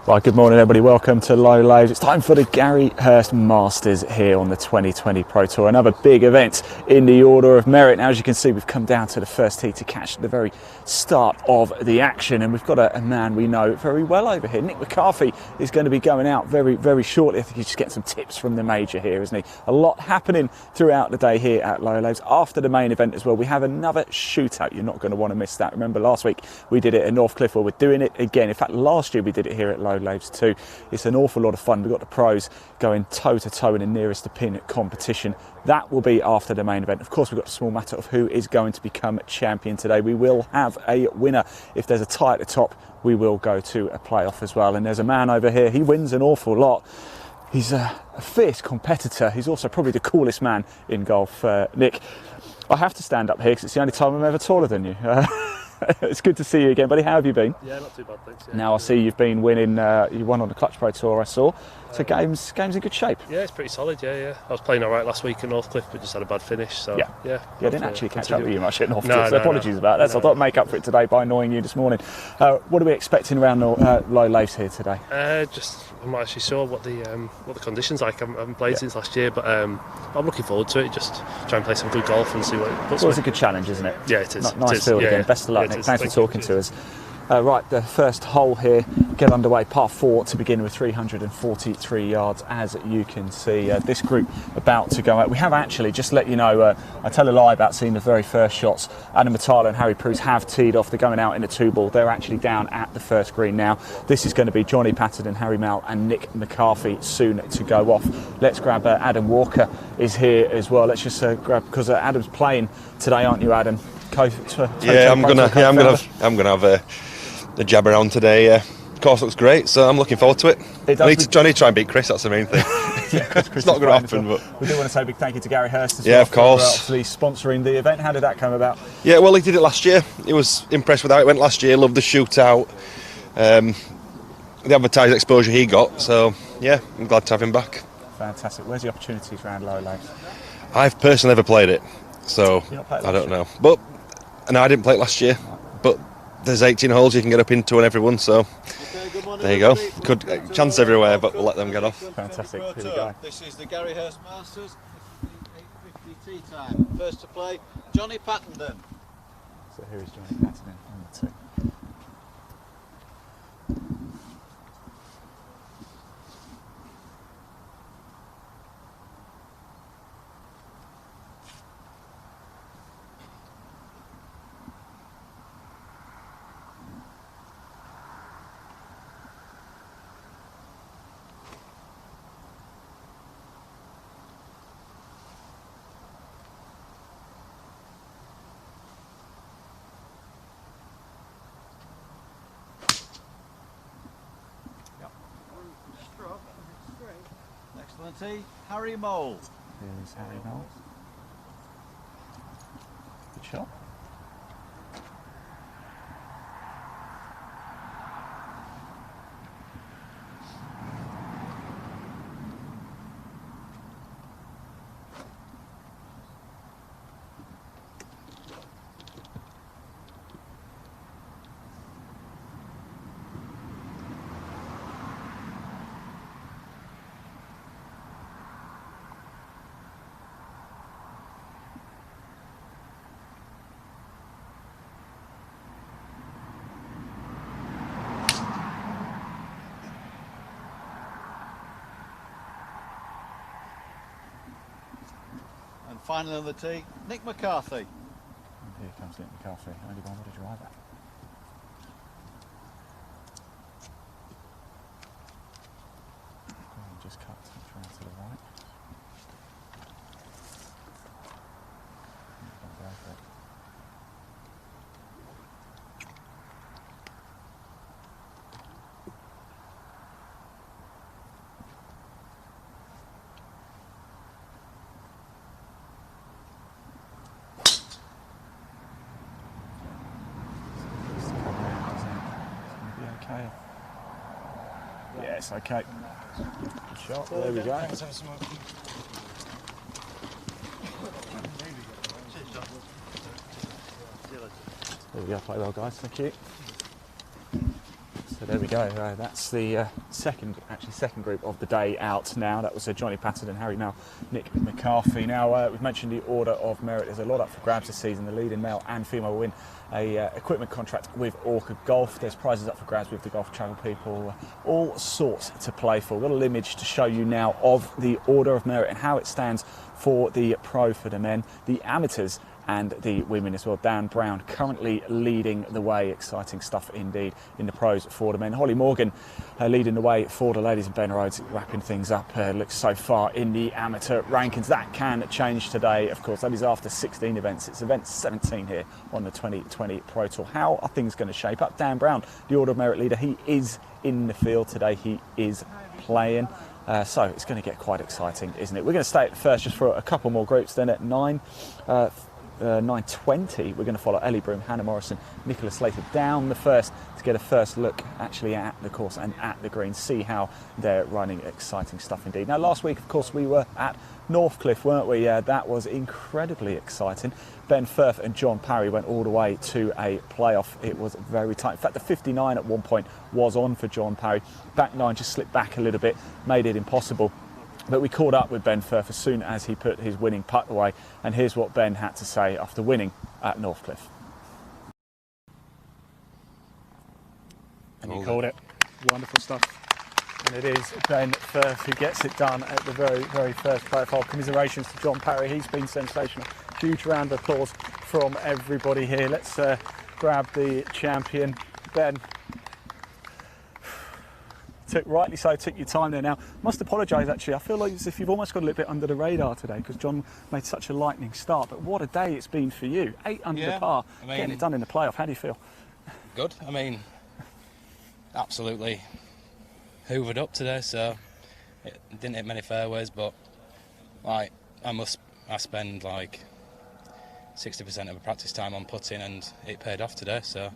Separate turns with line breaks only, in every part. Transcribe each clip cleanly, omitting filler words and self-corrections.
Right, good morning everybody, welcome to Laithes. It's time for the Gary Hurst Masters here on the 2020 Pro Tour. Another big event in the order of merit. Now, as you can see, we've come down to the first tee to catch the very start of the action, and we've got a man we know very well over here. Nick McCarthy is going to be going out very shortly. I think he's just getting some tips from the major here, isn't he? A lot happening throughout the day here at Laithes. After the main event as well, we have another shootout. You're not going to want to miss that. Remember last week we did it at Northcliffe, well, we're doing it again. In fact, last year we did it here at Laithes too. It's an awful lot of fun. We've got the pros going toe to toe in the nearest to pin competition. That will be after the main event. Of course, we've got a small matter of who is going to become champion today. We will have a winner. If there's a tie at the top, we will go to a playoff as well. And there's a man over here, he wins an awful lot. He's a fierce competitor. He's also probably the coolest man in golf. Nick, I have to stand up here because it's the only time I'm ever taller than you. It's good to see you again, buddy. How have you been?
Yeah, not too bad, thanks. Yeah.
Now I see you've been winning. You won on the Clutch Pro Tour, I saw. So game's in good shape.
Yeah, it's pretty solid. Yeah. I was playing all right last week in Northcliffe, but just had a bad finish. So
yeah. I didn't actually catch up with you much at Northcliffe. So apologies about that. So I thought I'd make up for it today by annoying you this morning. What are we expecting around Laithes here today?
I'm not actually sure what the conditions like. I haven't played since last year, but I'm looking forward to it. Just try and play some good golf and see what it puts.
Well, it's a good challenge, isn't it?
Yeah, it is.
Nice field again. Best of luck, Nick. Thanks for talking to us. Right, the first hole here, get underway, par 4 to begin with, 343 yards, as you can see. This group about to go out. We have actually, just to let you know, I tell a lie about seeing the very first shots. Adam Matala and Harry Proust have teed off. They're going out in a 2-ball. They're actually down at the first green now. This is going to be Johnny Patterson, Harry Mal and Nick McCarthy soon to go off. Let's grab Adam Walker is here as well. Let's just grab, because Adam's playing today, aren't you, Adam?
I'm gonna have a jab around today. Course looks great, so I'm looking forward to it. I need to try and beat Chris. That's the main thing. It's not going to happen, but
we do want to say a big thank you to Gary Hurst as
well. Yeah, of course.
For sponsoring the event. How did that come about?
Yeah, well, he did it last year. He was impressed with how it went last year. Loved the shootout, the advertised exposure he got. So yeah, I'm glad to have him back.
Fantastic. Where's the opportunities around Laithes?
I've personally never played it, so I don't know. But no, I didn't play it last year. But there's 18 holes you can get up into on everyone, so there you go. Good chance everywhere, but we'll let them get off.
Fantastic. Here we go.
This is the Gary Hurst Masters, 8:50 tee time. First to play, Johnny Patterson.
So here is Johnny Patterson on the 2.
Excellent tee, Harry Mole.
Here's Harry Mole. Good shot.
And finally on the tee, Nick McCarthy.
And here comes Nick McCarthy, only one with a driver. Just cut around to the right. Yes, okay. Good shot. There we go. There we go. Play well, guys. Thank you. So there we go. That's the second group of the day out now. That was Johnny Patterson, Harry Mel, Nick McCarthy. Now we've mentioned the order of merit. There's a lot up for grabs this season. The leading male and female will win a equipment contract with Orca Golf. There's prizes up for grabs with the Golf Channel people. All sorts to play for. We've got a little image to show you now of the order of merit and how it stands for the pro for the men, the amateurs and the women as well. Dan Brown currently leading the way. Exciting stuff indeed in the pros for the men. Holly Morgan leading the way for the ladies, and Ben Rhodes wrapping things up. Looks so far in the amateur rankings. That can change today, of course. That is after 16 events. It's event 17 here on the 2020 Pro Tour. How are things going to shape up? Dan Brown, the order of merit leader, he is in the field today. He is playing. So it's going to get quite exciting, isn't it? We're going to stay at first just for a couple more groups. Then at 9:20 we're going to follow Ellie Broom, Hannah Morrison, Nicola Slater down the first to get a first look actually at the course and at the green, see how they're running. Exciting stuff indeed. Now last week of course we were at Northcliffe, weren't we? That was incredibly exciting. Ben Firth and John Parry went all the way to a playoff. It was very tight. In fact, the 59 at one point was on for John Parry. Back nine just slipped back a little bit, made it impossible. But we caught up with Ben Firth as soon as he put his winning putt away, and here's what Ben had to say after winning at Northcliffe. And you called it. Wonderful stuff. And it is Ben Firth who gets it done at the very, very first playoff hole. Commiserations to John Parry. He's been sensational. Huge round of applause from everybody here. Let's grab the champion, Ben. Rightly so, took your time there. Now, must apologise actually, I feel like as if you've almost got a little bit under the radar today because John made such a lightning start, but what a day it's been for you. 8 under the par, getting it done in the playoff. How do you feel?
Good. I mean, absolutely hoovered up today, so it didn't hit many fairways, but like I spend like 60% of my practice time on putting, and it paid off today, so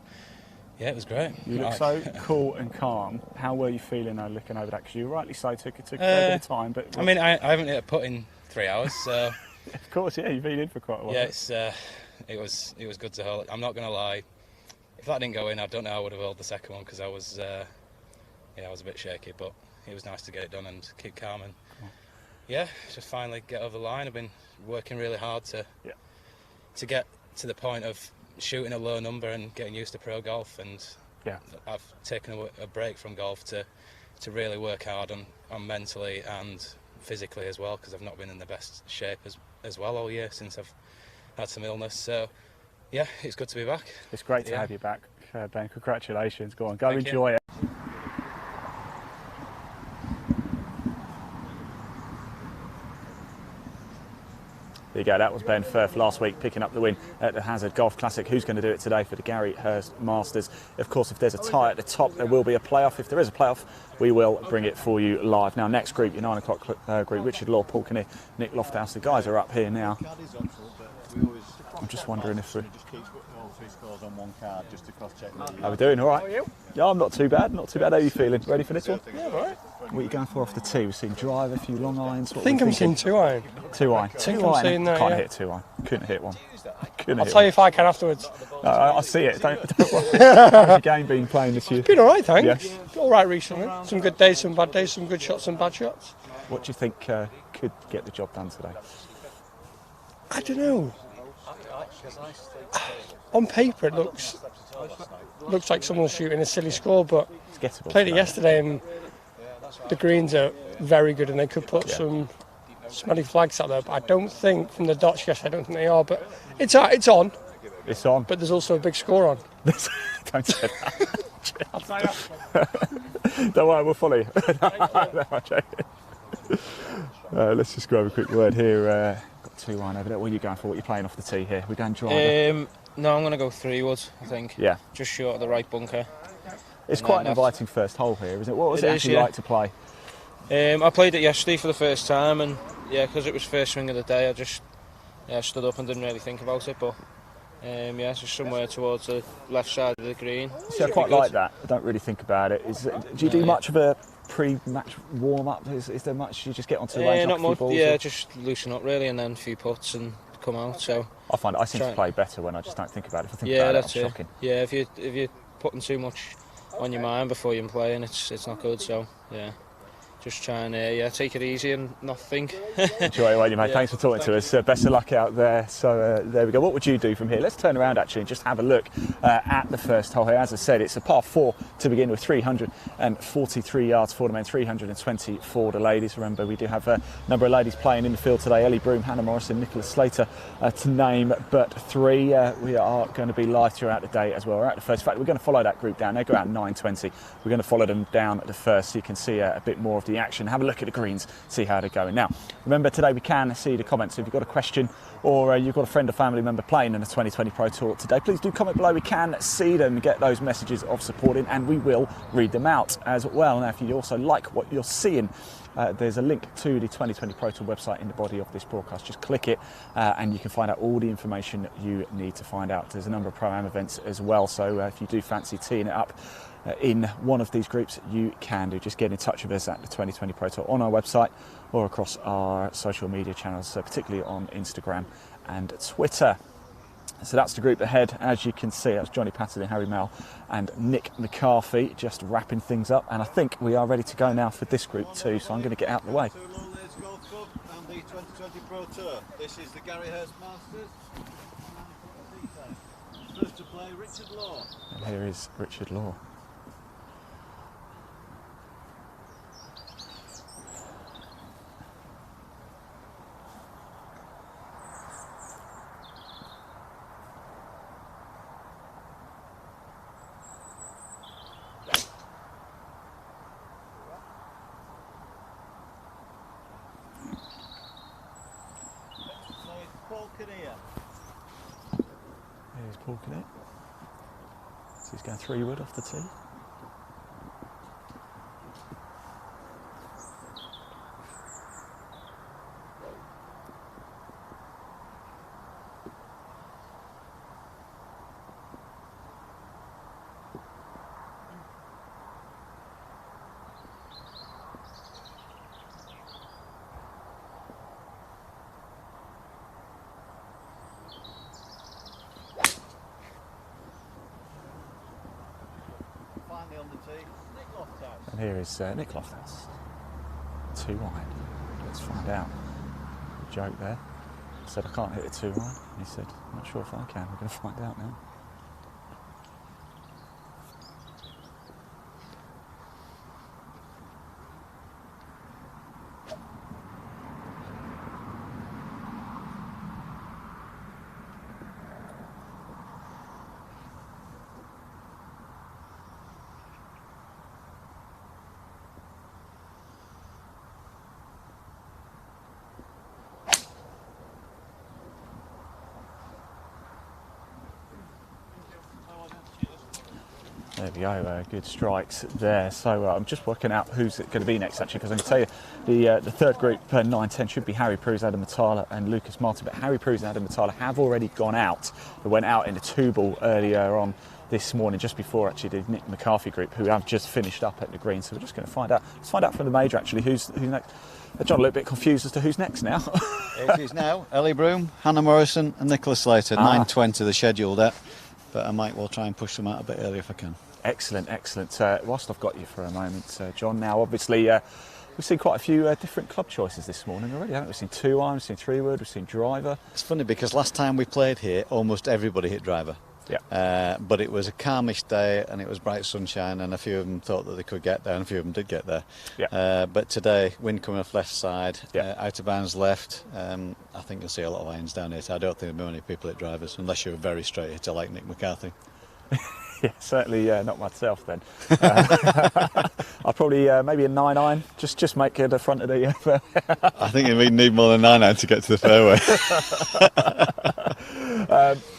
yeah, it was great.
You look so cool and calm. How were you feeling though, looking over that? Because you rightly so took a bit of time. But
I mean, I haven't hit a putt in 3 hours, so
of course, yeah, you've been in for quite a while.
Yeah, it was good to hold. I'm not going to lie. If that didn't go in, I don't know how I would have held the second one because I was a bit shaky. But it was nice to get it done and keep calm and just finally get over the line. I've been working really hard to get to the point of shooting a low number and getting used to pro golf, and I've taken a break from golf to really work hard on mentally and physically as well, because I've not been in the best shape as well all year since I've had some illness. So yeah, it's good to be back.
It's great to have you back, Ben. Congratulations. Go on, go enjoy it. There you go, that was Ben Firth last week picking up the win at the Hazard Golf Classic. Who's going to do it today for the Gary Hurst Masters? Of course, if there's a tie at the top, there will be a playoff. If there is a playoff, we will bring it for you live. Now, next group, your 9 o'clock group, Richard Law, Paul Kinnear, Nick Lofthouse. The guys are up here now. I'm just wondering if we
just keep all 3 scores on one card just to cross-check.
How are we doing? All right? Yeah, I'm not too bad. Not too bad. How are you feeling? Ready for this one?
Yeah, all right.
What are you going for off the tee? We've seen drive, a few long irons.
I think I'm seeing 2 iron.
2 iron.
I think I'm seeing that,
Can't hit 2 iron. Couldn't hit one.
I'll tell you if I can afterwards.
I see it. Don't worry. How's your game been playing this year?
Been all right, thanks.
Yes.
All right recently. Some good days, some bad days, some good shots, some bad shots.
What do you think could get the job done today?
I don't know. On paper, it looks like someone's shooting a silly score, but
It's gettable.
played it yesterday, and the greens are very good, and they could put some smelly flags out there. But I don't think from the dots, I don't think they are. But it's on.
It's on.
But there's also a big score on.
Don't say that. Don't worry, we'll follow you. Let's just grab a quick word here. Got 2 iron over there. What are you going for? What are you playing off the tee here? We're going driver.
No, I'm going to go 3 wood, I think.
Yeah.
Just short of the right bunker.
It's quite an inviting first hole here, isn't it? What was it actually like to play?
I played it yesterday for the first time, and because it was first swing of the day, I just stood up and didn't really think about it. But just somewhere towards the left side of the green.
See, I quite like that. I don't really think about it. Do you do much of a pre-match warm-up? Is there much? You just get onto the range,
not much.
balls,
Yeah,
or?
just loosen up really, and then a few putts and come out. So
I find I seem to play better when I just don't think about it. If I think
yeah,
about
that's
it, I'm
it.
shocking.
Yeah, if you're putting too much on your mind before you're playing, it's not good. So yeah. Just try and take it easy and not think.
Enjoy it, won't you, mate? Thanks for talking to us. Best of luck out there. So there we go. What would you do from here? Let's turn around actually and just have a look at the first hole here. As I said, it's a par 4 to begin with, 343 yards for the men, 320 for the ladies. Remember, we do have a number of ladies playing in the field today. Ellie Broom, Hannah Morrison, Nicola Slater, to name but 3. We are going to be live throughout the day as well. We're at the first. In fact, we're going to follow that group down. They go out at 9:20. We're going to follow them down at the first so you can see a bit more of the action. Have a look at the greens, see how they're going. Now, remember today we can see the comments. So if you've got a question or you've got a friend or family member playing in the 2020 Pro Tour today, please do comment below. We can see them, get those messages of support in, and we will read them out as well. Now, if you also like what you're seeing, there's a link to the 2020 Pro Tour website in the body of this broadcast. Just click it and you can find out all the information you need to find out. There's a number of Pro-Am events as well, so if you do fancy teeing it up in one of these groups, you can do. Just get in touch with us at the 2020 Pro Tour on our website or across our social media channels, particularly on Instagram and Twitter. So that's the group ahead. As you can see, that's Johnny Patterson, Harry Mel and Nick McCarthy just wrapping things up. And I think we are ready to go now for this group too, so I'm going to get out of the way.
Laithes Golf Club and the 2020 Pro Tour. This is the Gary Hurst Masters. First to play, Richard Law.
And here is Richard Law. Here's Paul Kinnear. So he's going 3 wood off the tee.
On the tee, Nick Lofthouse.
And here is Nick Lofthouse. 2 wide. Let's find out. Joke there. I said I can't hit it 2 wide. And he said, I'm not sure if I can. We're going to find out now. There we go, good strikes there. So I'm just working out who's going to be next actually, because I can tell you the third group, 9-10, should be Harry Pruse, Adam Matala and Lucas Martin. But Harry Pruse and Adam Matala have already gone out. They went out in the 2-ball earlier on this morning, just before actually the Nick McCarthy group, who have just finished up at the green. So we're just going to find out. Let's find out from the major actually who's next. John, a little bit confused as to who's next now.
It is now Ellie Broom, Hannah Morrison and Nicola Slater. 9:20 the scheduled at, but I might well try and push them out a bit earlier if I can.
Excellent, excellent. Whilst I've got you for a moment, John, now obviously we've seen quite a few different club choices this morning already, haven't we? We've seen 2-iron, we've seen 3-wood, we've seen driver.
It's funny because last time we played here, almost everybody hit driver.
Yeah.
But it was a calmish day and it was bright sunshine, and a few of them thought that they could get there and a few of them did get there.
Yeah.
But today, wind coming off left side,
Yeah.
out of bounds left. I think you'll see a lot of irons down here, so I don't think there'll be many people hit drivers unless you're a very straight hitter like Nick McCarthy.
Yeah, certainly not myself then. I'll probably maybe a 9-iron, just make the front of the...
I think we need more than 9 iron to get to the fairway.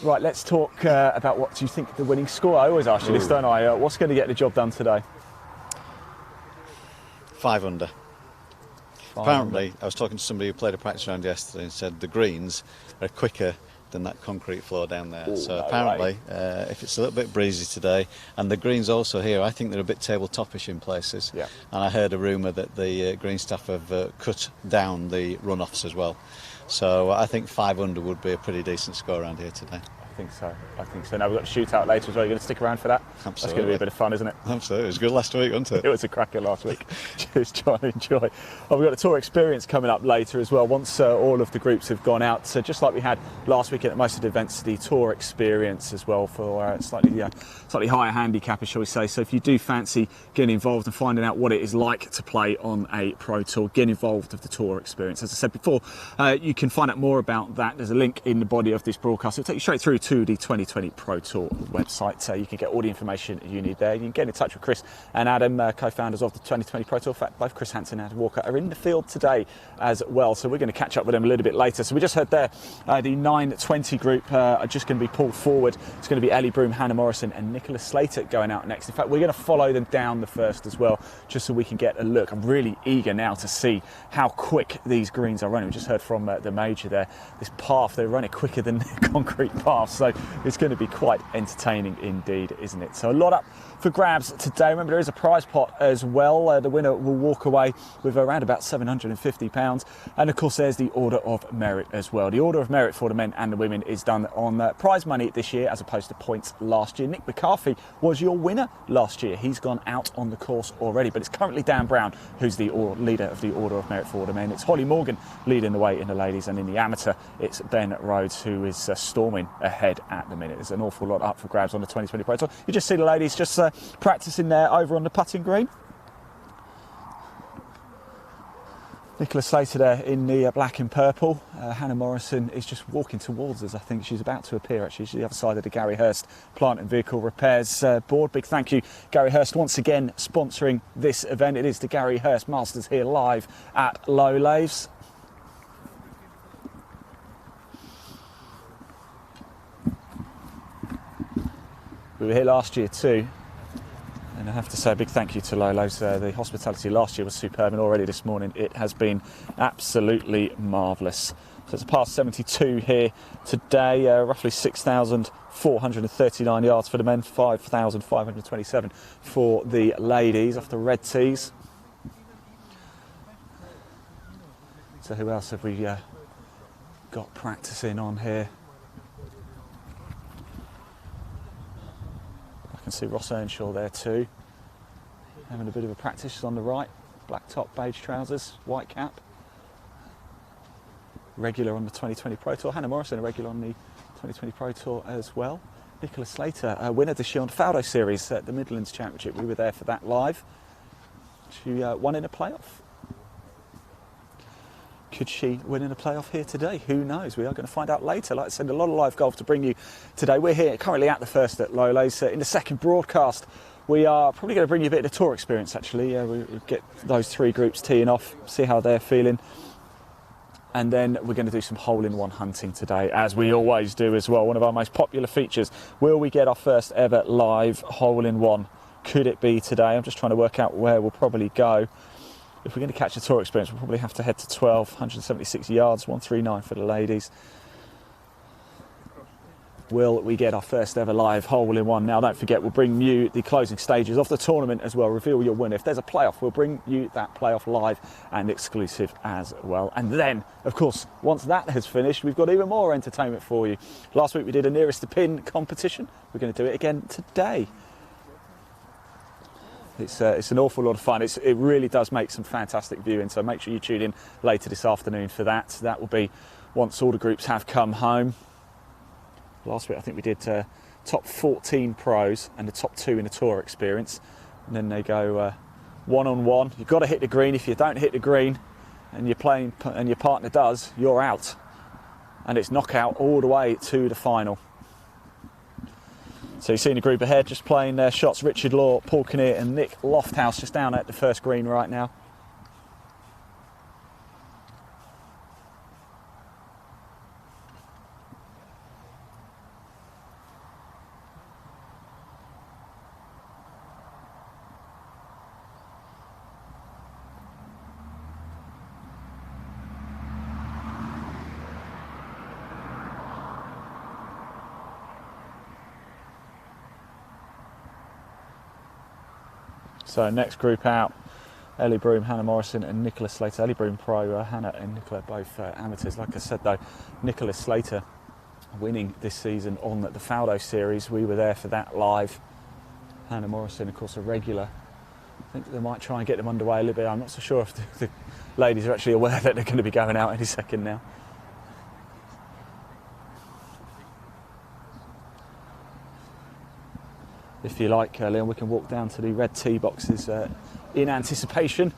Right, let's talk about what do you think the winning score. I always ask you this, don't I? What's going to get the job done today?
5 under. Apparently, I was talking to somebody who played a practice round yesterday and said the greens are quicker than that concrete floor down there.
Ooh,
So
no
apparently, if it's a little bit breezy today, and the greens also here, I think they're a bit tabletop-ish in places.
Yeah.
And I heard a rumour that the green staff have cut down the runoffs as well. So I think 5 under would be a pretty decent score around here today.
I think so. Now we've got a shootout later as well. You're going to stick around for that?
Absolutely.
That's going to be a bit of fun, isn't it?
Absolutely. It was good last week, wasn't
It
it?
was a cracker last week. Cheers, John. Enjoy. Oh, we've got a tour experience coming up later as well. Once all of the groups have gone out, so just like we had last weekend at most of the events, the tour experience as well for slightly higher handicappers, shall we say. So if you do fancy getting involved and finding out what it is like to play on a Pro Tour, get involved with the tour experience. As I said before, you can find out more about that. There's a link in the body of this broadcast. It'll take you straight through to the 2020 Pro Tour website, so you can get all the information you need there. You can get in touch with Chris and Adam, co-founders of the 2020 Pro Tour. In fact, both Chris Hansen and Adam Walker are in the field today as well, so we're going to catch up with them a little bit later. So we just heard there the 920 group are just going to be pulled forward. It's going to be Ellie Broom, Hannah Morrison and Nicholas Slater going out next. In fact, we're going to follow them down the first as well, just so we can get a look. I'm really eager now to see how quick these greens are running. We just heard from the major there, this path, they're running quicker than the concrete path, so it's going to be quite entertaining indeed, isn't it? So a lot up for grabs today. Remember, there is a prize pot as well. The winner will walk away with around about £750, and of course there's the Order of Merit as well. The Order of Merit for the men and the women is done on prize money this year as opposed to points last year. Nick McCarthy was your winner last year. He's gone out on the course already, but it's currently Dan Brown who's the leader of the Order of Merit for the men. It's Holly Morgan leading the way in the ladies, and in the amateur it's Ben Rhodes who is storming ahead at the minute. There's an awful lot up for grabs on the 2020 Pro Tour. You just see the ladies just practicing there over on the putting green. Nicholas Slater there in the black and purple. Hannah Morrison is just walking towards us. I think she's about to appear actually. She's the other side of the Gary Hurst Plant and Vehicle Repairs board. Big thank you, Gary Hurst, once again sponsoring this event. It is the Gary Hurst Masters here live at Laithes. We were here last year too, and I have to say a big thank you to Laithes. The hospitality last year was superb, and already this morning it has been absolutely marvellous. So it's a par 72 here today, roughly 6,439 yards for the men, 5,527 for the ladies off the red tees. So who else have we got practicing on here? I can see Ross Earnshaw there too, having a bit of a practice. She's on the right, black top, beige trousers, white cap. Regular on the 2020 Pro Tour. Hannah Morrison, a regular on the 2020 Pro Tour as well. Nicholas Slater, winner this year on the Faldo Series at the Midlands Championship. We were there for that live. She won in a playoff. Could she win in a playoff here today? Who knows? We are going to find out later. Like I said, a lot of live golf to bring you today. We're here currently at the first at Laithes. In the second broadcast, we are probably going to bring you a bit of the tour experience actually. We'll get those three groups teeing off, see how they're feeling. And then we're going to do some hole-in-one hunting today, as we always do as well. One of our most popular features. Will we get our first ever live hole-in-one? Could it be today? I'm just trying to work out where we'll probably go. If we're going to catch a tour experience, we'll probably have to head to 1,276 yards, 139 for the ladies. Will we get our first ever live hole-in-one? Now, don't forget, we'll bring you the closing stages of the tournament as well, reveal your winner. If there's a playoff, we'll bring you that playoff live and exclusive as well. And then, of course, once that has finished, we've got even more entertainment for you. Last week we did a nearest to pin competition. We're going to do it again today. It's an awful lot of fun. It really does make some fantastic viewing, so make sure you tune in later this afternoon for that. That will be once all the groups have come home. Last week I think we did top 14 pros and the top 2 in the tour experience, and then they go one-on-one. You've got to hit the green. If you don't hit the green and you're playing and your partner does, you're out, and it's knockout all the way to the final. So you've seen the group ahead just playing their shots. Richard Law, Paul Kinnear and Nick Lofthouse just down at the first green right now. So next group out, Ellie Broom, Hannah Morrison and Nicola Slater. Ellie Broom pro, Hannah and Nicola both amateurs. Like I said though, Nicola Slater winning this season on the Faldo series. We were there for that live. Hannah Morrison, of course, a regular. I think they might try and get them underway a little bit. I'm not so sure if the ladies are actually aware that they're going to be going out any second now. If you like, Leon, we can walk down to the red tee boxes in anticipation.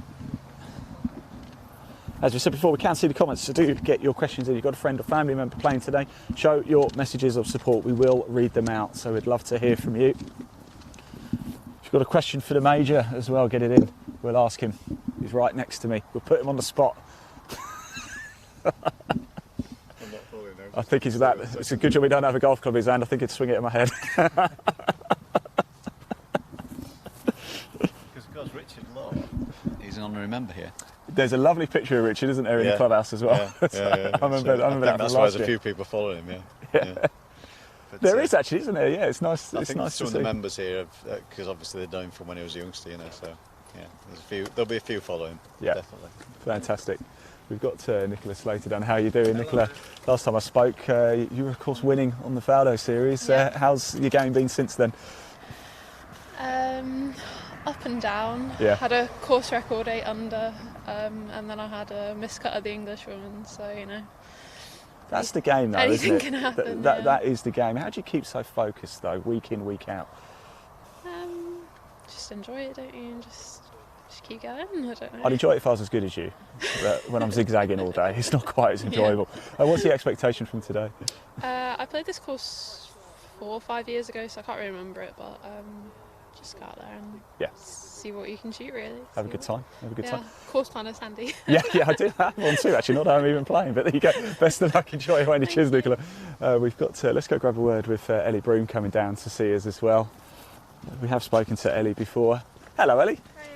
As we said before, we can see the comments, so do get your questions in. You've got a friend or family member playing today, show your messages of support. We will read them out, so we'd love to hear from you. If you've got a question for the Major as well, get it in. We'll ask him. He's right next to me. We'll put him on the spot. I think he's that. It's a good job we don't have a golf club in his hand. I think he'd swing it in my head.
Because Richard Law, he's an honorary member here.
There's a lovely picture of Richard, isn't there, in the clubhouse as well?
Yeah.
I remember that
that's
from
why
last
there's
year.
a few people following him. Yeah. But,
There is actually, isn't there? Yeah, it's nice.
I think
nice
some
to
of the
see.
members here, because obviously they're known from when he was a youngster, you know. So yeah, there'll be a few following.
Yeah,
definitely.
Fantastic. We've got Nicola Slater down. How are you doing, Nicola? Last time I spoke, you were of course winning on the Faldo series.
Yeah.
How's your game been since then?
Up and down.
Yeah.
Had a course record 8 under, and then I had a miscut of the English woman. So you know.
That's the game, though,
Anything
isn't it?
can happen,
That
yeah.
that is the game. How do you keep so focused though, week in, week out?
Just enjoy it, don't you? And just keep going. I don't know.
I'd enjoy it if I was as good as you. But when I'm zigzagging all day, it's not quite as enjoyable. What's the expectation from today?
I played this course 4 or 5 years ago, so I can't really remember it. But just go out there and see what you can shoot, really.
Have a good time. Have a good time.
Course planner's handy.
Yeah, I do have one too, actually, not that I'm even playing, but there you go. Best of luck, enjoy it when you cheers, Nicola. We've got, let's go grab a word with Ellie Broom coming down to see us as well. We have spoken to Ellie before. Hello, Ellie. Hiya.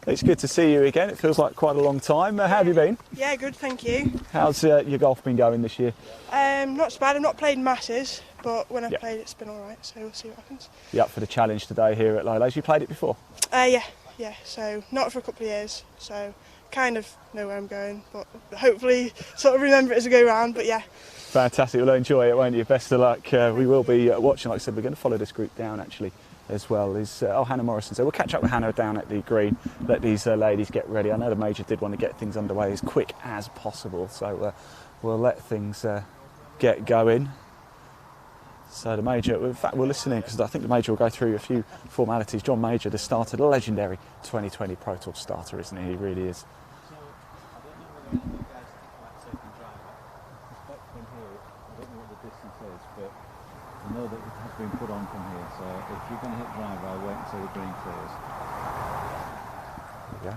It's good to see you again. It feels like quite a long time. How have you been?
Yeah, good, thank you.
How's your golf been going this year?
Not so bad. I've not played masses, but when I've played, it's been all right. So we'll see what happens.
You up for the challenge today here at Laithes? You played it before?
Yeah. So not for a couple of years. So kind of know where I'm going, but hopefully sort of remember it as I go around. But yeah.
Fantastic. We'll enjoy it, won't you? Best of luck. We will be watching. Like I said, we're going to follow this group down actually as well. Is Hannah Morrison. So we'll catch up with Hannah down at the green. Let these ladies get ready. I know the Major did want to get things underway as quick as possible. So we'll let things get going. So the Major, in fact, we're listening because I think the Major will go through a few formalities. John Major, the starter, the legendary 2020 Pro Tour starter, isn't he? He really is.
I know that it has been put on from here, so if you're going to hit driver, I'll wait until the green clears.
Yeah,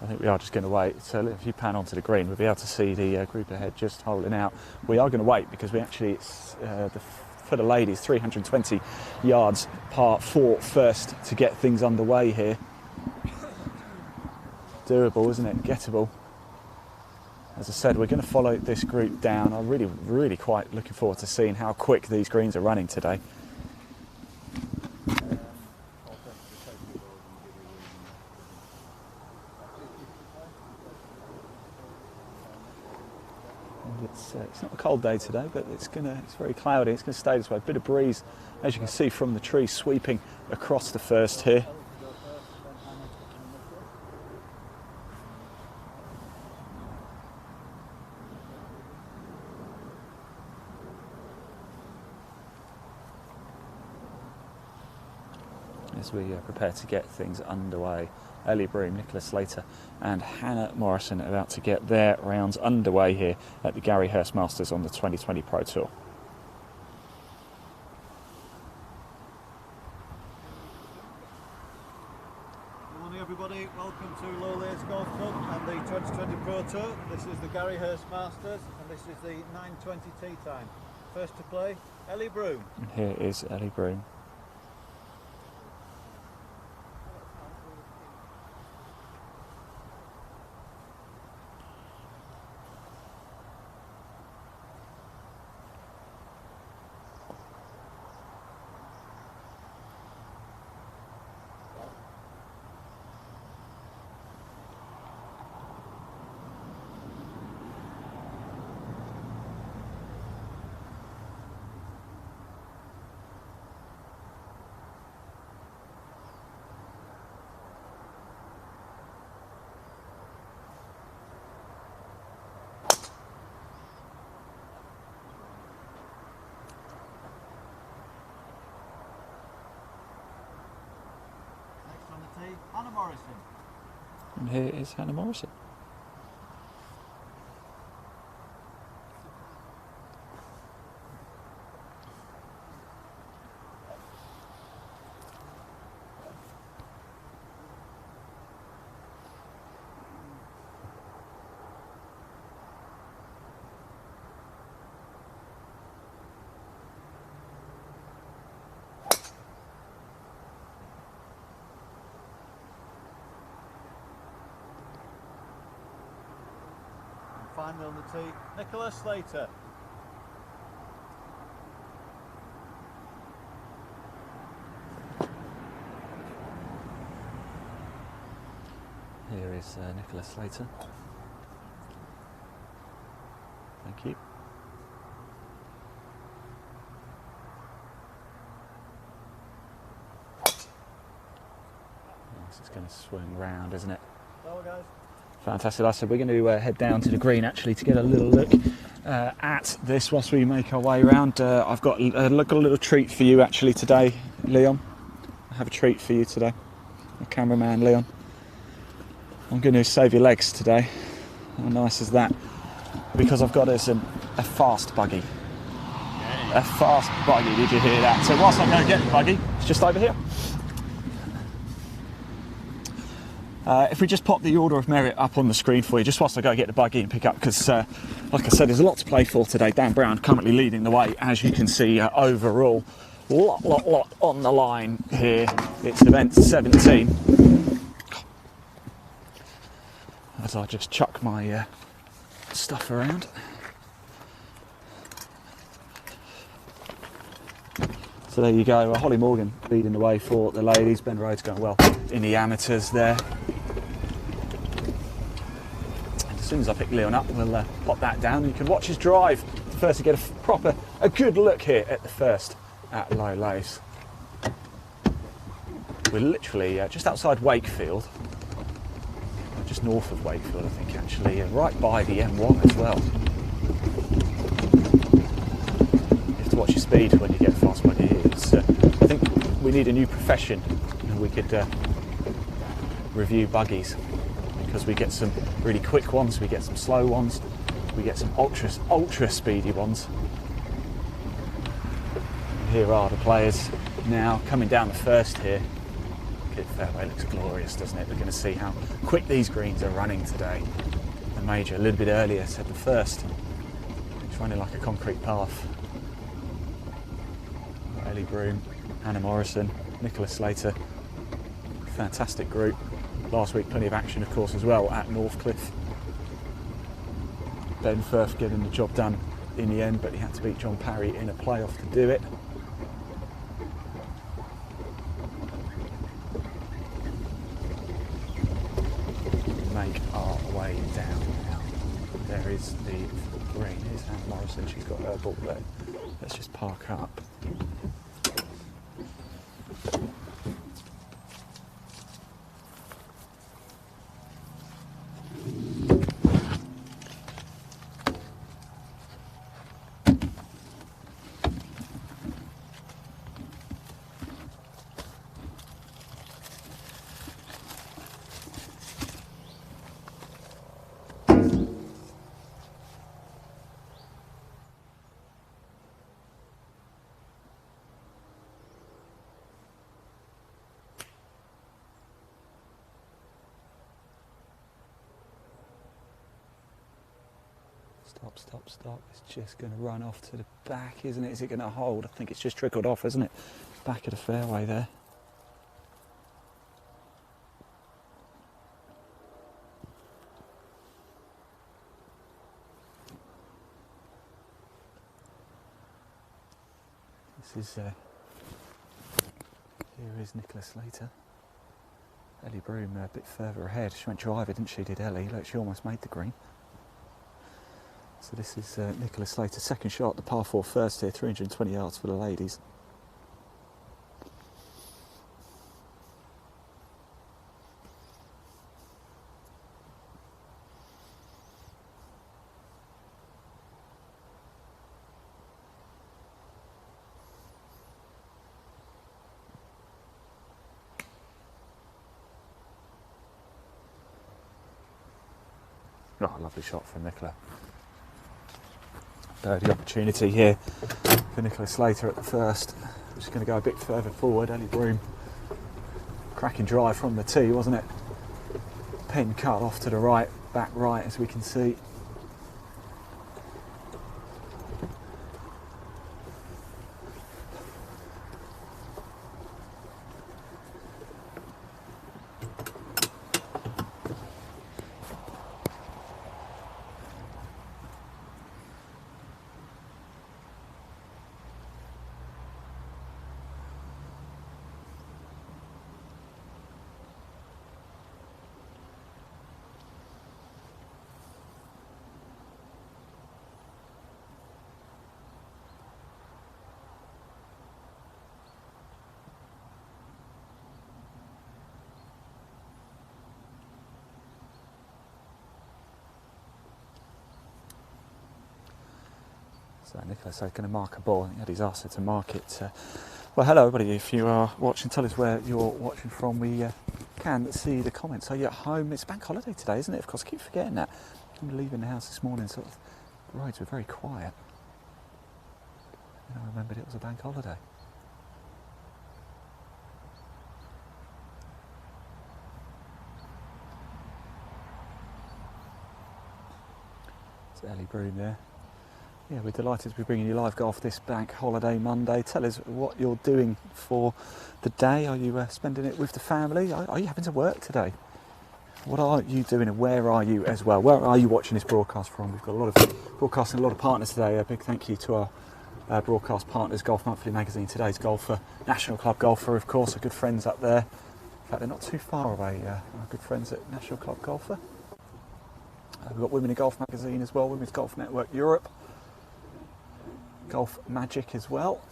I think we are just going to wait. So if you pan onto the green, we'll be able to see the group ahead just holding out. We are going to wait because we actually, it's for the ladies, 320 yards par 4 first to get things underway here. Doable, isn't it? Gettable. As I said, we're going to follow this group down. I'm really quite looking forward to seeing how quick these greens are running today. It's not a cold day today, but it's very cloudy. It's going to stay this way. A bit of breeze, as you can see from the trees, sweeping across the first here. As we prepare to get things underway, Ellie Broom, Nicola Slater and Hannah Morrison are about to get their rounds underway here at the Gary Hurst Masters on the 2020 Pro Tour.
Good morning everybody, welcome to Laithes Golf Club and the 2020 Pro Tour. This is the Gary Hurst Masters and this is the 9:20 tee time. First to play, Ellie Broom.
And here is Ellie Broom.
Hannah Morrison.
And here is Hannah Morrison.
Finally on the tee, Nicholas Slater.
Here is Nicholas Slater. Thank you. This is going to swing round, isn't it?
Hello guys.
Fantastic. Like I said, we're going to head down to the green actually to get a little look at this whilst we make our way around. I've got a little treat for you actually today, Leon. I have a treat for you today, my cameraman Leon. I'm going to save your legs today. How nice is that? Because I've got us a fast buggy. A fast buggy, did you hear that? So whilst I'm going to get the buggy, it's just over here. If we just pop the order of merit up on the screen for you, just whilst I go get the buggy and pick up, because like I said, there's a lot to play for today. Dan Brown currently leading the way, as you can see overall. Lot on the line here. It's event 17. As I just chuck my stuff around. So there you go, Holly Morgan leading the way for the ladies. Ben Rhodes going well in the amateurs there. And as soon as I pick Leon up, we'll pop that down and you can watch his drive. First to get a good look here at the first at Laithes. We're literally just outside Wakefield, just north of Wakefield I think actually, right by the M1 as well. You have to watch your speed when you get fast buggy here. I think we need a new profession and we could review buggies, because we get some really quick ones, we get some slow ones, we get some ultra speedy ones. Here are the players now coming down the first here. The fairway looks glorious, doesn't it? We're going to see how quick these greens are running today. The major a little bit earlier said the first. It's running like a concrete path. Ellie Broom, Hannah Morrison, Nicholas Slater. Fantastic group. Last week plenty of action of course as well at Northcliffe. Ben Firth getting the job done in the end, but he had to beat John Parry in a playoff to do it. Make our way down now. There is the green. Here's Hannah Morrison, she's got her ball there. Let's just park up. Stop. It's just going to run off to the back, isn't it? Is it going to hold? I think it's just trickled off, isn't it? Back of the fairway there. This is, here is Nicholas Slater. Ellie Broom a bit further ahead. She went driver, didn't she, did Ellie? Look, she almost made the green. So this is Nicholas Slater, second shot, the par 4 first here, 320 yards for the ladies. Oh, lovely shot from Nicola. Birdie opportunity here for Nicola Slater at the first. Just going to go a bit further forward. Ellie Broom, cracking drive from the tee, wasn't it? Pin cut off to the right, back right, as we can see. So Nicholas is going to mark a ball. He had his answer to mark it. Well, hello everybody. If you are watching, tell us where you're watching from. We can see the comments. Are you at home? It's bank holiday today, isn't it? Of course, I keep forgetting that. I'm leaving the house this morning, sort of, the roads were very quiet. And I remembered it was a bank holiday. It's Ellie Broom there. Yeah, we're delighted to be bringing you live golf this bank holiday Monday. Tell us what you're doing for the day. Are you spending it with the family? Are you having to work today? What are you doing and where are you as well? Where are you watching this broadcast from? We've got a lot of broadcasting, a lot of partners today. A big thank you to our broadcast partners, Golf Monthly magazine, today's golfer, National Club Golfer, of course, our good friends up there. In fact, they're not too far away, our good friends at National Club Golfer. We've got Women in Golf magazine as well, Women's Golf Network Europe. Golf Magic as well.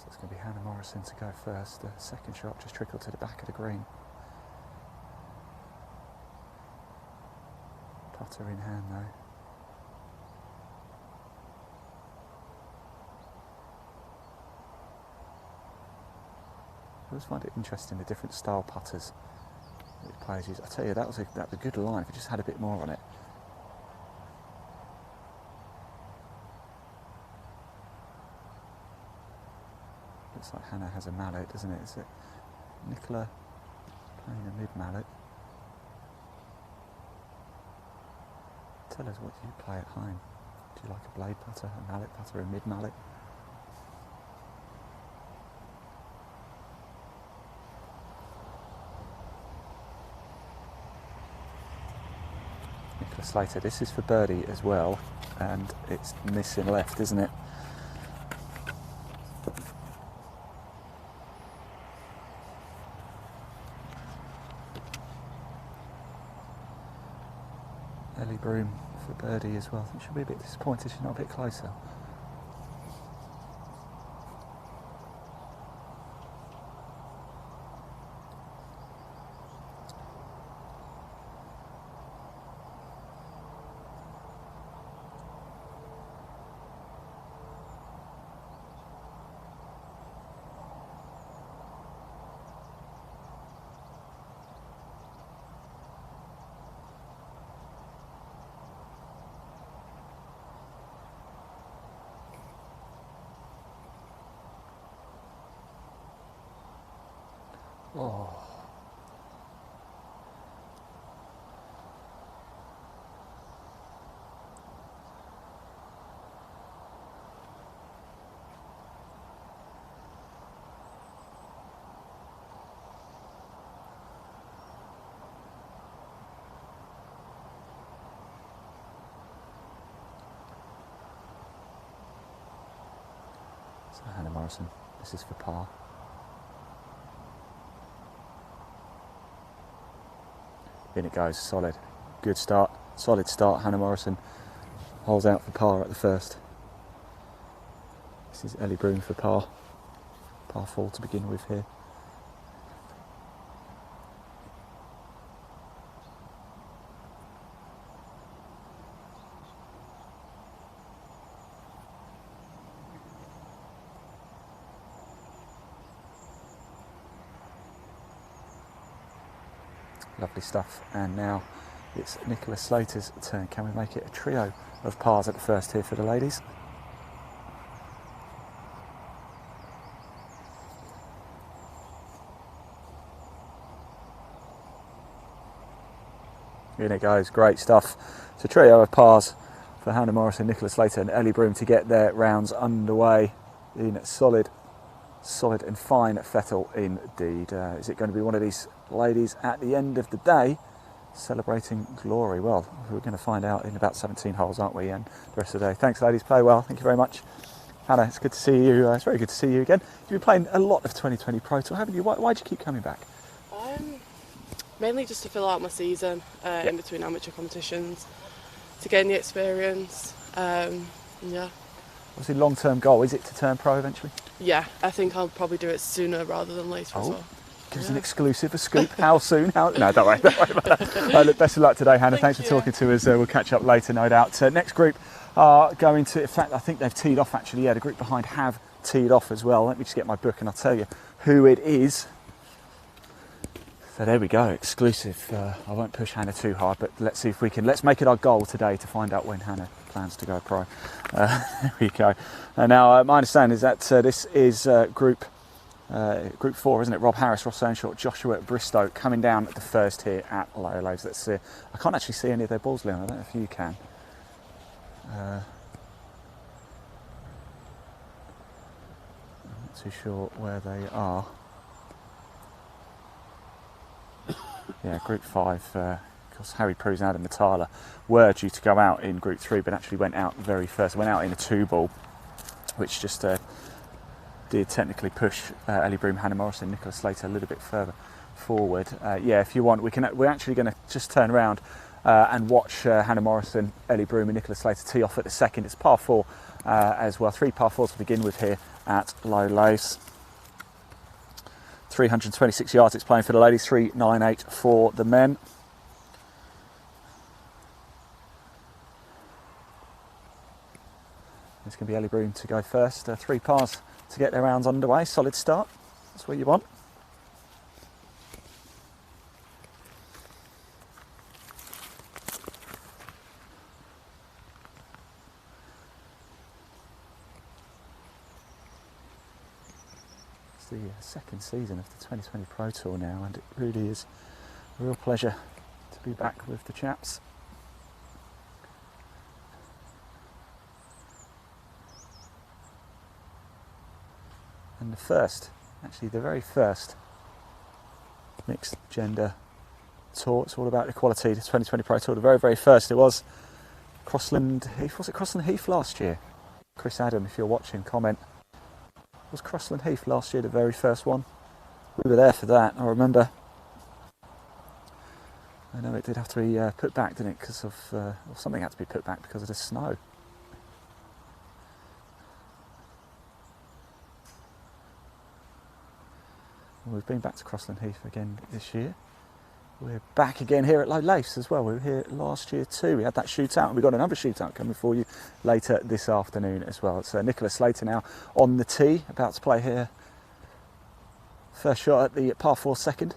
It's going to be Hannah Morrison to go first. The second shot just trickled to the back of the green. Putter in hand though. I always find it interesting, the different style putters that players use. I tell you, that was a good line if it just had a bit more on it. Looks like Hannah has a mallet, doesn't it? Is it Nicola playing a mid-mallet? Tell us what you play at home. Do you like a blade putter, a mallet putter, a mid-mallet? Nicola Slater, this is for birdie as well, and it's missing left, isn't it? Ellie Broom for birdie as well. I think she'll be a bit disappointed she's not a bit closer. Oh. So Hannah Morrison, this is for par. In it goes, solid. Good start. Solid start. Hannah Morrison holds out for par at the first. This is Ellie Broom for par. Par 4 to begin with here. Lovely stuff. And now it's Nicola Slater's turn. Can we make it a trio of pars at the first here for the ladies? In it goes, great stuff. It's a trio of pars for Hannah Morrison, Nicola Slater and Ellie Broom to get their rounds underway in solid and fine fettle indeed. Is it going to be one of these ladies at the end of the day celebrating glory? Well, we're going to find out in about 17 holes, aren't we, and the rest of the day. Thanks ladies, play well, thank you very much. Hannah, it's good to see you. It's very good to see you again. You've been playing a lot of 2020 Pro Tour, haven't you? Why do you keep coming back?
Mainly just to fill out my season in between amateur competitions, to gain the experience. Yeah.
What's your long-term goal? Is it to turn pro eventually?
Yeah, I think I'll probably do it sooner rather than later as well.
Give us an exclusive, a scoop. How soon? No, don't worry about that. Look, best of luck today, Hannah. Thanks for talking to us. We'll catch up later, no doubt. Next group are going to, in fact, I think they've teed off actually. Yeah, the group behind have teed off as well. Let me just get my book and I'll tell you who it is. So there we go, exclusive. I won't push Hannah too hard, but let's see if we can. Let's make it our goal today to find out when Hannah plans to go pro. There we go. Now, my understanding is that this is group 4, isn't it? Rob Harris, Ross Earnshaw, Joshua Bristow coming down at the first here at Laithes. Let's see. I can't actually see any of their balls, Leon. I don't know if you can. I'm not too sure where they are. Yeah, Group 5, of course, Harry Proulx and Adam Matala were due to go out in Group 3, but actually went out very first. Went out in a 2-ball, which just did technically push Ellie Broom, Hannah Morrison, Nicola Slater a little bit further forward. Yeah, if you want, we're actually going to just turn around and watch Hannah Morrison, Ellie Broom and Nicola Slater tee off at the second. It's par 4 as well. 3 par 4s to begin with here at Laithes. 326 yards it's playing for the ladies, 398 for the men. It's going to be Ellie Broom to go first. 3 pars to get their rounds underway. Solid start. That's what you want. The second season of the 2020 Pro Tour now, and it really is a real pleasure to be back with the chaps. And the first, actually the very first mixed gender tour, it's all about equality, the 2020 Pro Tour, the very, very first. It was Crossland Heath, was it Crossland Heath last year? Chris Adam, if you're watching, comment. Was Crossland Heath last year the very first one? We were there for that, I remember. I know it did have to be put back, didn't it, because of, or something had to be put back because of the snow. Well, we've been back to Crossland Heath again this year. We're back again here at Laithes as well. We were here last year too. We had that shootout and we've got another shootout coming for you later this afternoon as well. It's Nicola Slater now on the tee, about to play here. First shot at the par 4 second.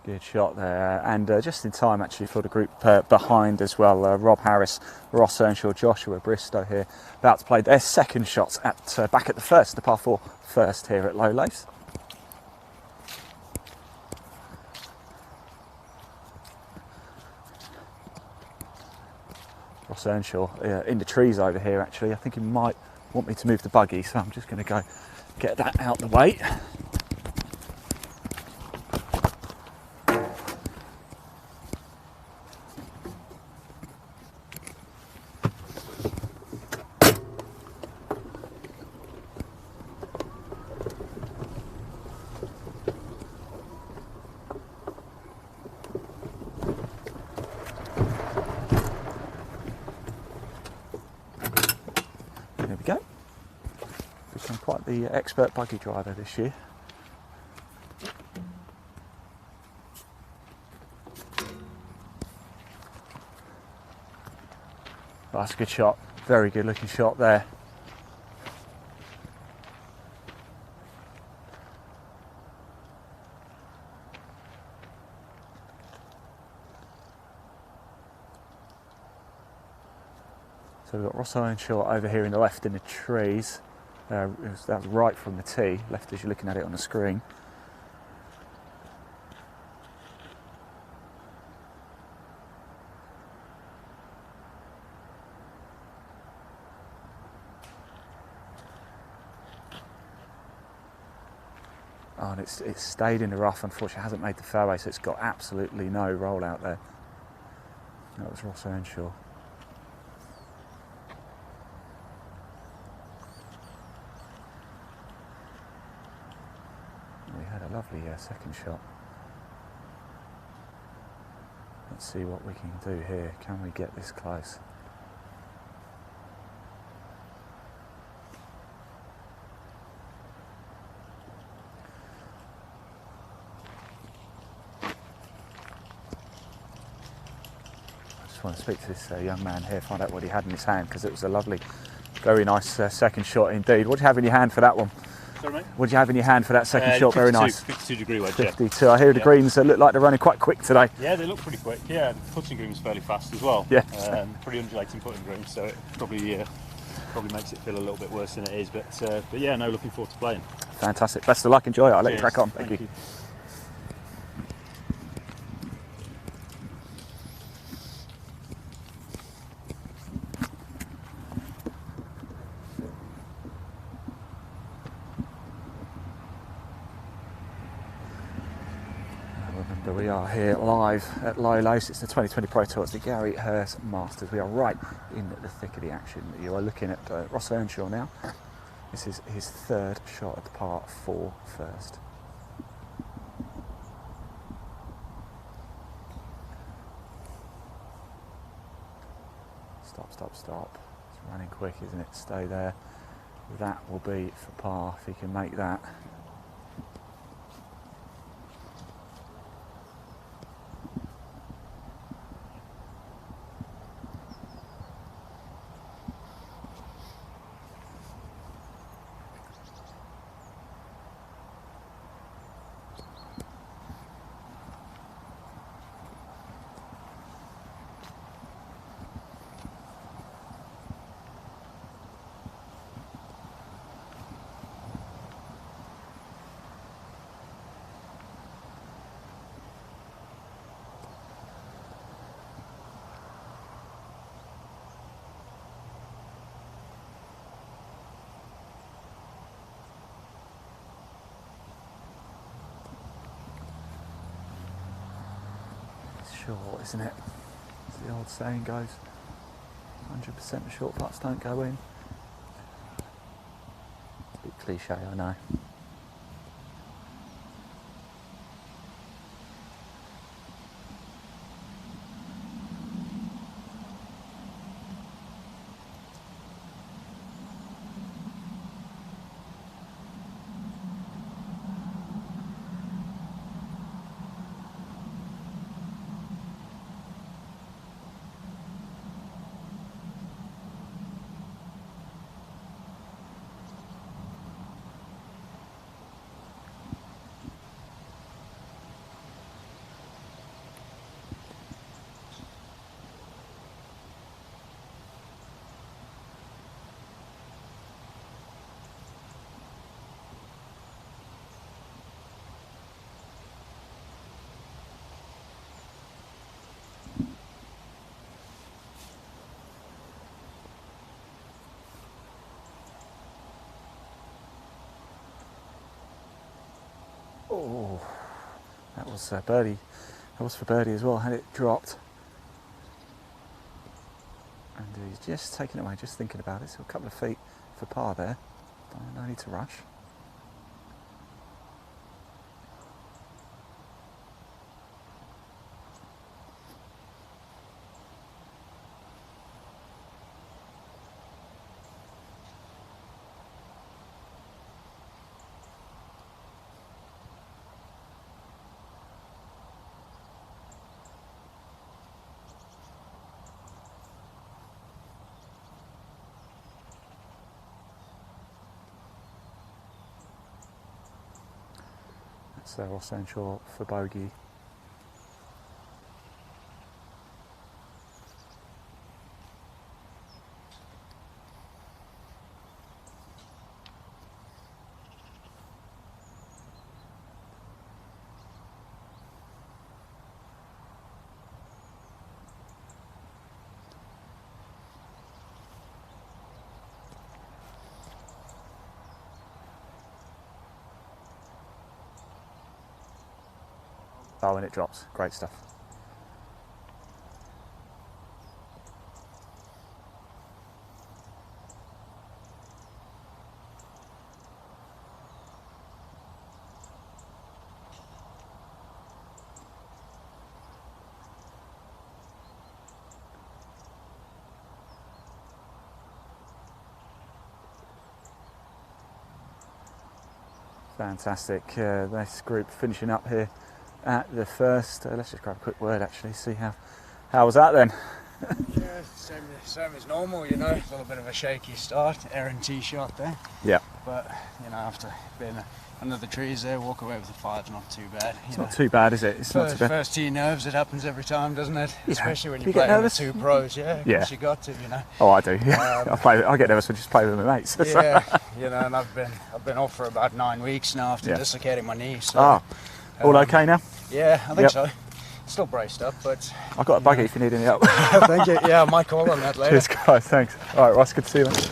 Good shot there, and just in time actually for the group behind as well. Rob Harris, Ross Earnshaw, Joshua Bristow here, about to play their second shots at back at the first, the par 4 first here at Laithes. Ross Earnshaw in the trees over here actually. I think he might want me to move the buggy, so I'm just going to go get that out the way. go. Become quite the expert buggy driver this year. Oh, that's a good shot. Very good looking shot there. So we've got Ross Earnshaw over here in the left in the trees. That was right from the tee, left as you're looking at it on the screen. Oh, and it's stayed in the rough, unfortunately. It hasn't made the fairway, so it's got absolutely no roll out there. That was Ross Earnshaw. We had a lovely second shot. Let's see what we can do here. Can we get this close? I want to speak to this young man here, find out what he had in his hand, because it was a lovely, very nice second shot indeed. What do you have in your hand for that one?
Sorry, mate?
What do you have in your hand for that second shot?
52,
Very nice.
52 degree wedge.
52. Yeah. I hear the greens look like they're running quite quick today.
Yeah, they look pretty quick. Yeah, the putting green was fairly fast as well.
Yeah.
Pretty undulating putting green, so it probably makes it feel a little bit worse than it is. But yeah, no, looking forward to playing.
Fantastic. Best of luck. Enjoy it. I'll let you crack on. Thank you. We are here live at Laithes. It's the 2020 Pro Tour. It's the Gary Hurst Masters. We are right in the thick of the action. You are looking at Ross Earnshaw now. This is his third shot at the par 4 first. Stop, stop, stop. It's running quick, isn't it? Stay there. That will be for par if he can make that. Short, isn't it? As the old saying goes, 100% of short putts don't go in. It's a bit cliche, I know. Oh, that was birdie. That was for birdie as well. Had it dropped, and he's just taken it away, just thinking about it. So a couple of feet for par there. No need to rush. So Ross Earnshaw for bogey. Oh, and it drops. Great stuff. Fantastic. This group finishing up here at the first. Let's just grab a quick word actually, see how was that then?
Yeah, same as normal, you know. It's a little bit of a shaky start, errant tee shot there.
Yeah.
But, you know, after being under the trees there, walk away with a 5's not too bad.
It's not too bad, is it? It's not too bad.
First tee nerves, it happens every time, doesn't it?
Yeah.
Especially when
Do
you're
you get
playing with
nervous?
2 pros, yeah.
Yeah.
You got to, you know.
Oh, I do. Yeah. I get nervous when I just play with my mates.
Yeah, you know, and I've been off for about 9 weeks now after dislocating my knee. So,
all okay now?
Yeah, I think so. Still braced up, but
I've got a buggy if you need any help.
Thank you. Yeah, I might call on that later.
Cheers, guys. Thanks. All right, Ross, good to see you, mate.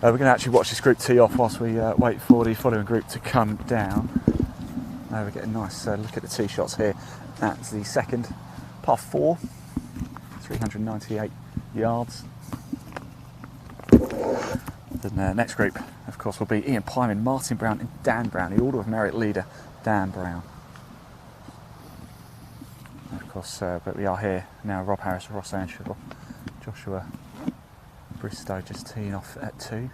We're going to actually watch this group tee off whilst we wait for the following group to come down. Now we're getting a nice look at the tee shots here at the second, par 4, 398 yards. The next group, of course, will be Ian Pyman, Martin Brown and Dan Brown, the Order of Merit leader, Dan Brown. Of course, but we are here now. Rob Harris, Ross Earnshaw, Joshua Bristow just teeing off at 2.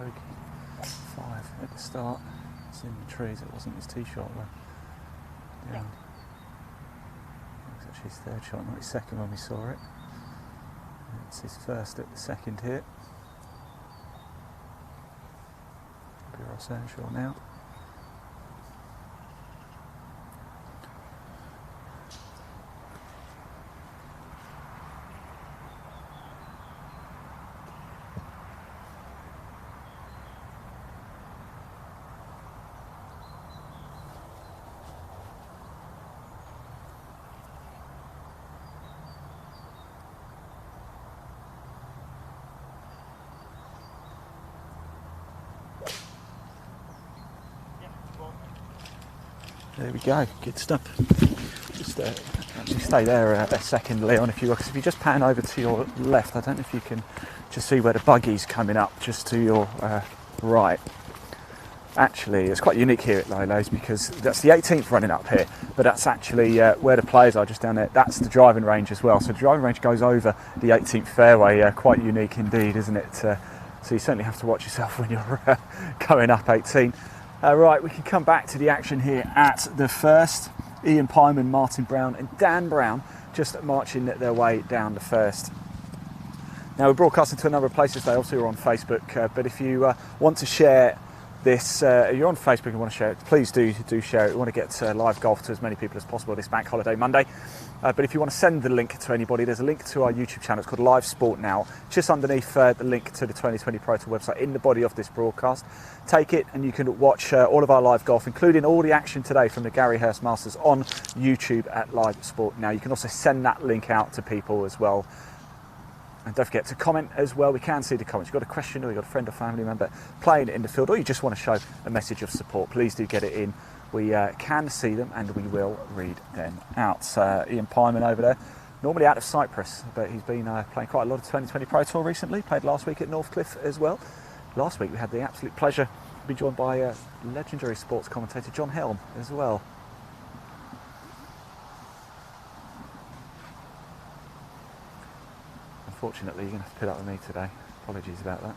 Bogey 5 at the start. It's in the trees. It wasn't his tee shot though. Yeah. It was actually his 3rd shot, not his 2nd when we saw it. It's his 1st at the second hit. It'll be Ross Earnshaw now. There we go, good stuff. Just actually stay there a second, Leon, if you will, because if you just pan over to your left, I don't know if you can just see where the buggy's coming up, just to your right. Actually, it's quite unique here at Laithes because that's the 18th running up here, but that's actually where the players are just down there. That's the driving range as well. So the driving range goes over the 18th fairway, quite unique indeed, isn't it? So you certainly have to watch yourself when you're going up 18. Right, we can come back to the action here at the first. Ian Pyman, Martin Brown and Dan Brown just marching their way down the first. Now, we're broadcasting to a number of places today. Obviously, we're on Facebook, but if you want to share this, you're on Facebook and want to share it, please do share it. We want to get live golf to as many people as possible this Bank Holiday Monday. But if you want to send the link to anybody, there's a link to our YouTube channel. It's called Live Sport Now, just underneath the link to the 2020 Pro Tour website in the body of this broadcast. Take it and you can watch all of our live golf, including all the action today from the Gary Hurst Masters on YouTube at Live Sport Now. You can also send that link out to people as well. And don't forget to comment as well. We can see the comments. You've got a question or you've got a friend or family member playing in the field, or you just want to show a message of support, please do get it in. We can see them and we will read them out. Ian Pyman over there, normally out of Cyprus, but he's been playing quite a lot of 2020 Pro Tour recently. Played last week at Northcliffe as well. Last week we had the absolute pleasure to be joined by legendary sports commentator John Helm as well. Unfortunately, you're going to have to put up with me today. Apologies about that.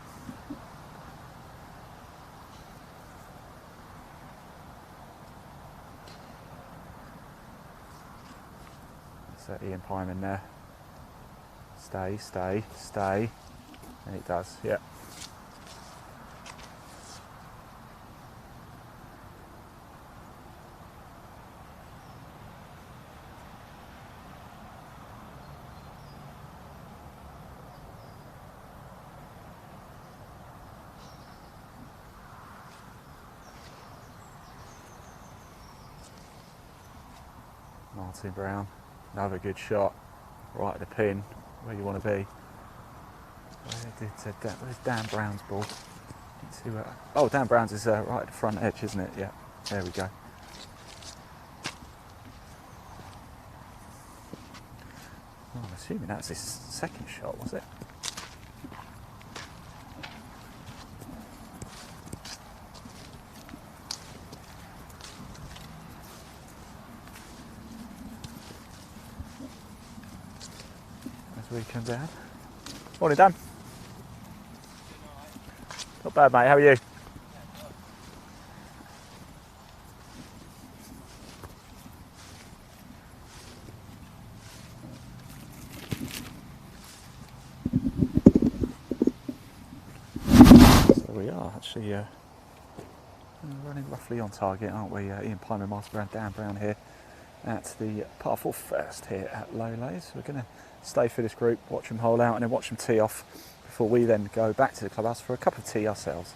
That's Ian Pyman there. Stay, stay, stay. And it does, yeah. Martin Brown, another good shot, right at the pin, where you want to be. Where's Dan Brown's ball? Oh, Dan Brown's is right at the front edge, isn't it? Yeah, there we go. Oh, I'm assuming that's his second shot, was it? We come down. Morning, Dan. Not bad, mate. How are you? So we are actually running roughly on target, aren't we? Ian Pyman, Martin Brown, Dan Brown here at the par 4 first here at Laithes. We're going to stay for this group, watch them hole out and then watch them tee off before we then go back to the clubhouse for a cup of tea ourselves.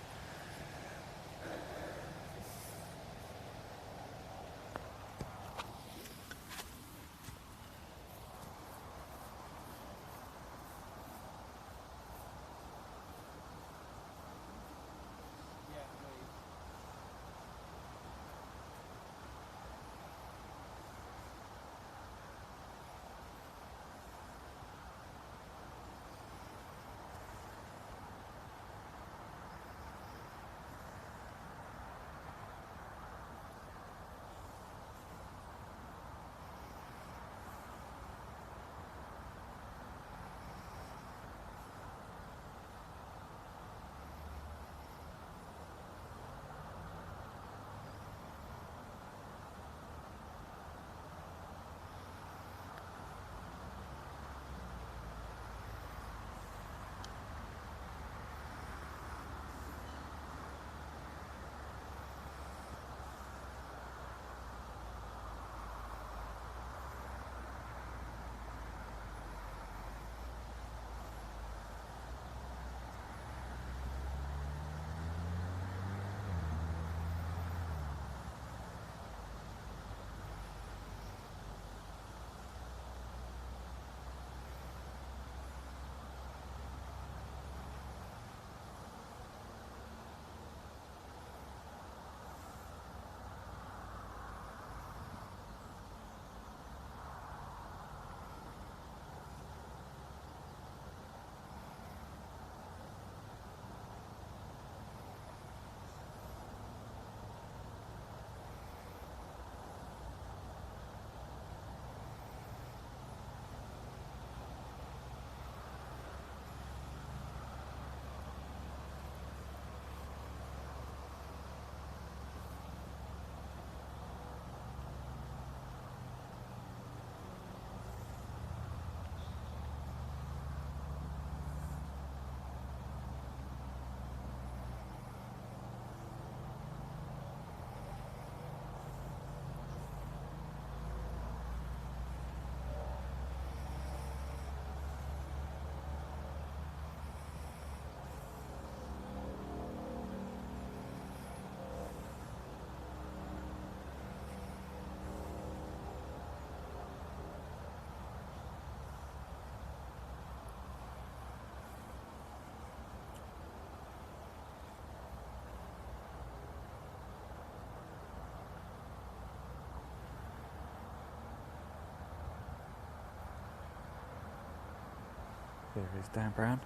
Here is Dan Brown.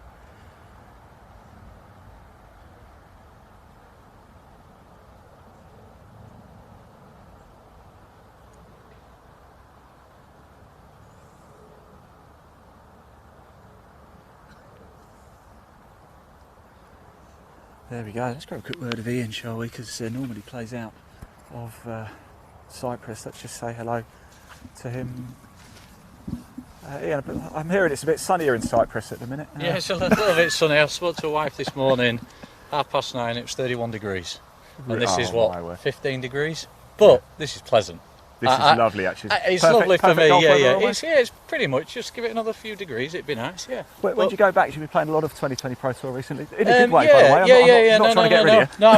There we go. Let's grab a quick word of Ian, shall we? Because normally plays out of Cyprus. Let's just say hello to him. Ian, I'm hearing it's a bit sunnier in Cyprus at the minute.
Yeah, it's a little bit sunny. I spoke to a wife this morning, 9:30, it was 31 degrees. And this is what, 15 degrees? But this is pleasant.
This is lovely, actually.
It's lovely for me, yeah. It's pretty much just give it another few degrees, it'd be nice, yeah.
When did you go back? You've been playing a lot of 2020 Pro Tour recently. In a good way, by the way. I'm not trying to get rid of you.
No,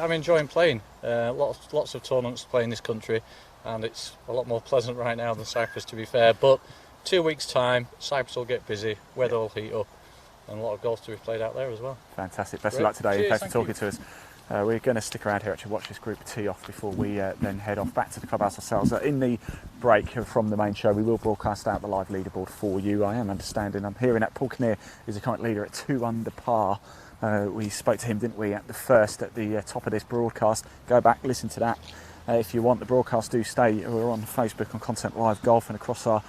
I'm enjoying playing. Lots of tournaments to play in this country, and it's a lot more pleasant right now than Cyprus, to be fair. But 2 weeks' time, Cyprus will get busy, weather will heat up, and a lot of golf to be played out there as well.
Fantastic. Best of luck today. Cheers, thanks for talking to us. We're going to stick around here actually, watch this group tee off before we then head off back to the clubhouse ourselves. In the break from the main show, we will broadcast out the live leaderboard for you. I am understanding, I'm hearing that Paul Kinnear is the current leader at 2 under par. We spoke to him, didn't we, at the top of this broadcast. Go back, listen to that. If you want, the broadcast do stay. We're on Facebook on Content Live Golf and across our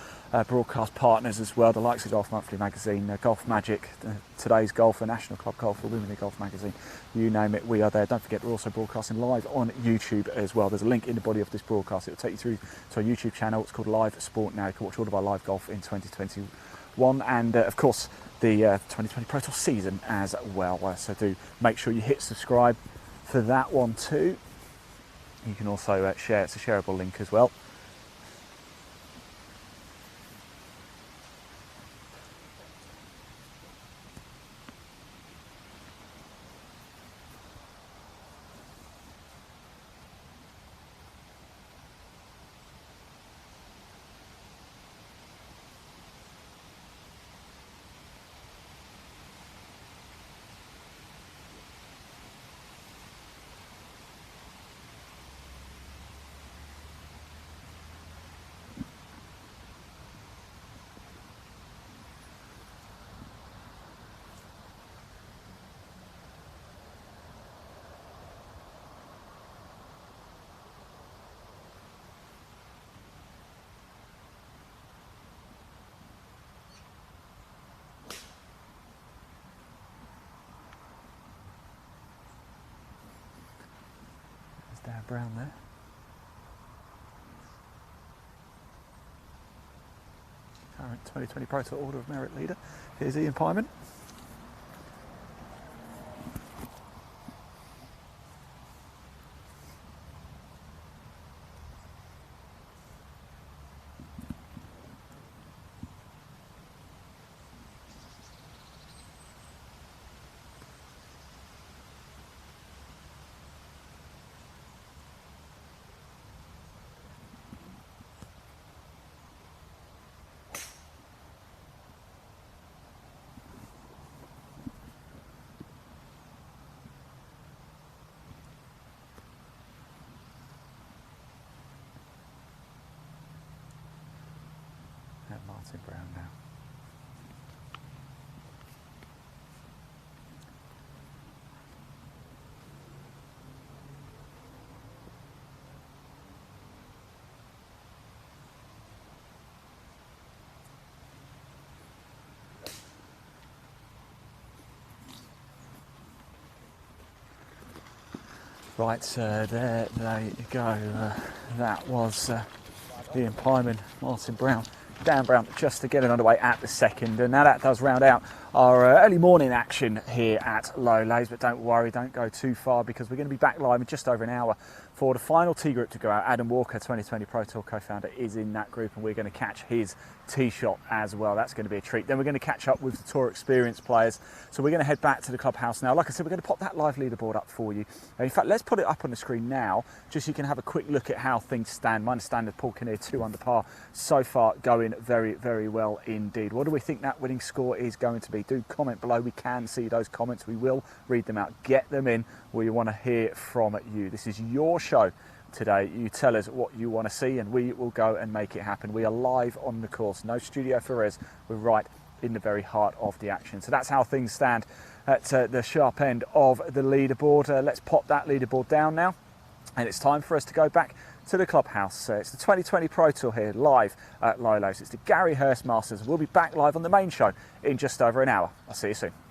broadcast partners as well, the likes of Golf Monthly magazine, Golf Magic, Today's Golf, National Club Golf, the Women in Golf magazine, you name it, we are there. Don't forget, we're also broadcasting live on YouTube as well. There's a link in the body of this broadcast. It will take you through to our YouTube channel. It's called Live Sport Now. You can watch all of our live golf in 2021 and of course the 2020 Pro Tour season as well. So do make sure you hit subscribe for that one too. You can also share, it's a shareable link as well. Dan Brown there. Current 2020 Pro Tour Order of Merit leader. Here's Ian Pyman. Martin Brown now. Right, there they go. That was Ian Pyman, Martin Brown, Dan Brown just to get it underway at the second. And now that does round out our early morning action here at Laithes. But don't worry, don't go too far, because we're going to be back live in just over an hour for the final tee group to go out. Adam Walker, 2020 Pro Tour co-founder, is in that group, and we're going to catch his tee shot as well. That's going to be a treat. Then we're going to catch up with the Tour Experience players. So we're going to head back to the clubhouse now. Like I said, we're going to pop that live leaderboard up for you. In fact, let's put it up on the screen now, just so you can have a quick look at how things stand. My understanding of Paul Kinnear, 2 under par, so far going very, very well indeed. What do we think that winning score is going to be? Do comment below. We can see those comments. We will read them out. Get them in. We want to hear from you. This is your show today. You tell us what you want to see and we will go and make it happen. We are live on the course. No Studio Ferez. We're right in the very heart of the action. So that's how things stand at the sharp end of the leaderboard. Let's pop that leaderboard down now, and it's time for us to go back to the clubhouse. It's the 2020 Pro Tour here live at Laithes. It's the Gary Hurst Masters. We'll be back live on the main show in just over an hour. I'll see you soon.